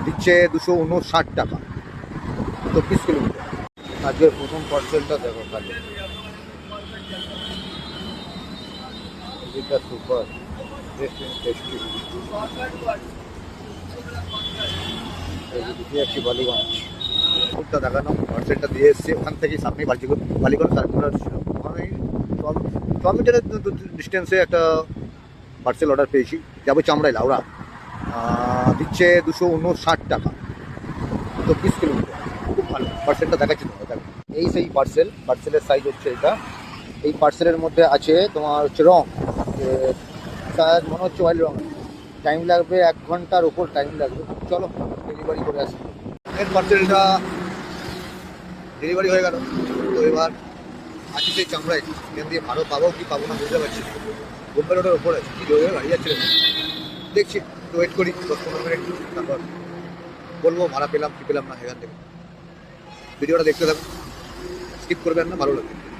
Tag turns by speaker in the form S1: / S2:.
S1: দিচ্ছে 259 টাকা 24 কিলোমিটার। আজকের প্রথম পার্সেলটা দেখো খালি, এটা সুপার টেস্টি। একটি বালিগঞ্জ ফুটটা দেখানো, পার্সেলটা দিয়ে এসছে ওখান থেকে সামনেই বালিগঞ্জ সার্কুলার ছিল, ওখানেই 100 মিটারের ডিস্টেন্সে একটা পার্সেল অর্ডার পেয়েছি, যাবো চামড়ায় লাউড়া। দিচ্ছে 259 টাকা 24 কিলোমিটার। খুব ভালো পার্সেলটা দেখাচ্ছি তোমার। এই সেই পার্সেলের সাইজ হচ্ছে এটা। এই পার্সেলের মধ্যে আছে তোমার হচ্ছে রং, শায়দ মনে হচ্ছে অয়েল রং। টাইম লাগবে 1 ঘন্টার ওপর টাইম লাগবে। চলো ডেলিভারি করে আসি। আগের পার্সেলটা ডেলিভারি হয়ে গেল, তো এবার আছি সেই চামড়ায়। এখান দিয়ে ভালো পাবো কি পাবো না বুঝতে পারছি। বোম্বে রোডের ওপর আছে, কি রোডে গাড়ি যাচ্ছে দেখছি, তো ওয়েট করি 10-15 মিনিট, তারপর বলবো ভাড়া পেলাম কি পেলাম না। এখান থেকে ভিডিওটা দেখতে থাকুন, স্কিপ করবেন না, ভালো লাগবে।